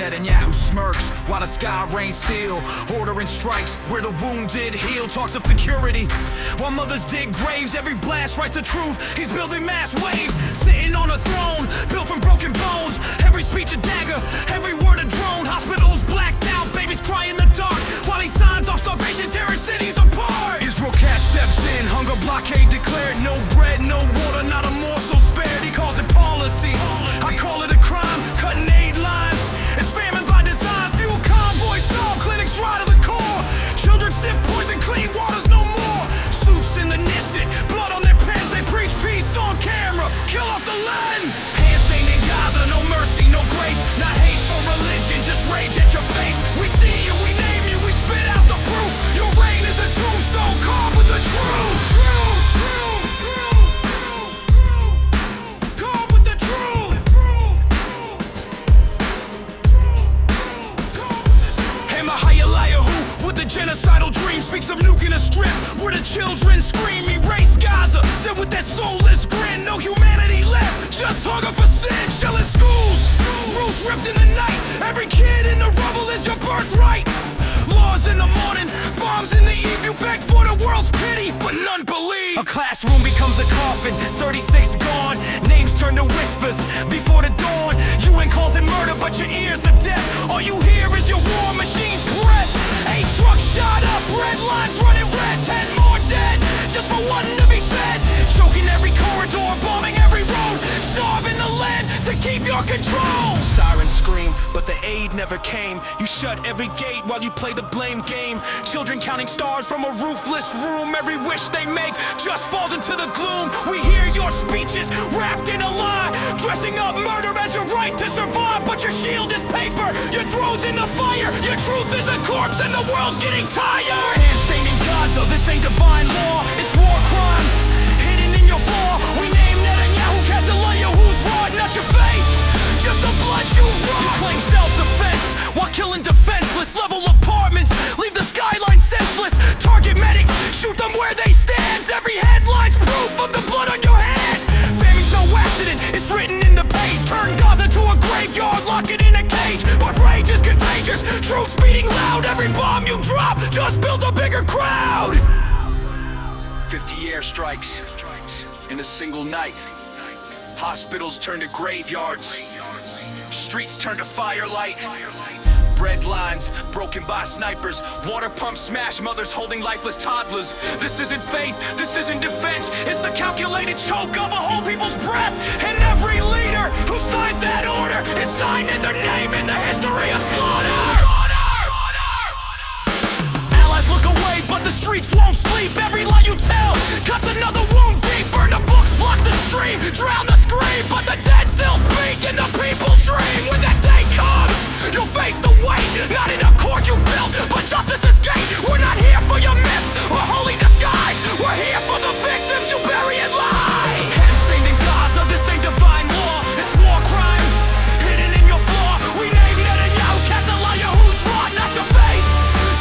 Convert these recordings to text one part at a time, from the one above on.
Netanyahu smirks while the sky rains steel, ordering strikes where the wounded heal. Talks of security while mothers dig graves. Every blast writes the truth. He's building mass waves, sitting on a throne built from broken bones. Every speech a dagger, every word a drone. Hospitals blacked out, babies cry in the dark while he signs off starvation, tearing cities apart. Israel Katz steps in, hunger blockade declared. No bread, no water, not a morsel spared. He calls it policy, I call it a crime. Cutting aid lines, it's famine by design. Fuel convoys, stall clinics dry to the core. Children sip poison, clean water's no more. Suits in the Knesset, blood on their pens. They preach peace on camera, kill off the lens. Hands stained in Gaza, no mercy, no grace. Not hate for religion, just rage at your face. We see you, we name you, we spit out the proof. Your reign is a tombstone carved with the truth. Genocidal dream speaks of nuking a strip where the children scream. Erase Gaza, sit with that soulless grin. No humanity left, just hunger for sin. Shelling schools, roofs ripped in the night. Every kid in the rubble is your birthright. Laws in the morning, bombs in the eve. You beg for the world's pity, but none believe. A classroom becomes a coffin, 36 gone. Names turn to whispers before the dawn. UN calls it murder, but your ears are deaf. All you hear is your war machine's breath. 8 trucks shot up, red lines running red. 10 more dead, just for wanting to be fed. Choking every corridor, bombing every road. Starving the land to keep your control. Sirens scream, but the aid never came. You shut every gate while you play the blame game. Children counting stars from a roofless room. Every wish they make just falls into the gloom. We hear your speeches wrapped in a lie, dressing up murder as your right to survive. But your shield is paper, your throat's in the fire. Your truth is a corpse and the world's getting tired. Hands stained in Gaza, this ain't divine law. It's war crimes, hidden in your flaw. We name Netanyahu, Katz, who's raw, not your faith, just the blood you raw. You claim self-defense while killing defenseless. Level apartments, leave the skyline senseless. Target medics, shoot them where they stand. Every headline's proof of the blood on your hand. Famine's no accident, it's written in the page. Turn Gaza to a graveyard, lock it in a cage. But rage is contagious, troops beating loud. Every bomb you drop just builds a bigger crowd. 50 airstrikes in a single night. Hospitals turn to graveyards, streets turn to firelight. Bread lines broken by snipers, water pumps smash, mothers holding lifeless toddlers. This isn't faith, this isn't defense, it's the calculated choke of a whole people's breath. And every leader who signs that order is signing their name in the history of slaughter. Allies look away, but the streets won't sleep. Every lie you tell cuts another wound deep. Burn the books, block the stream, drown the scream. But the dead still speak in the people's dream. When that day comes, you'll face the weight, not in a court you built, but justice's gate. We're not here for your myths or holy disguise. We're here for the victims you bury in lie. Hands stained in Gaza, this ain't divine law. It's war crimes, hidden in your flaw. We name Netanyahu, Katz, who's raw, not your faith,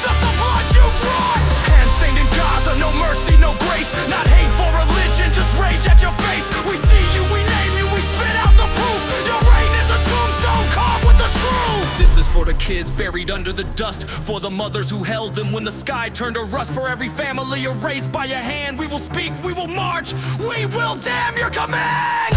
just the blood you brought. Hands stained in Gaza, no mercy, no grace. Not hate for religion, just rage at your face. We see you, we name you, we spit out the proof. Your reign is a tombstone carved with the truth. This is for the kids buried under the dust, for the mothers who held them when the sky turned to rust. For every family erased by a hand, we will speak, we will march, we will damn your command.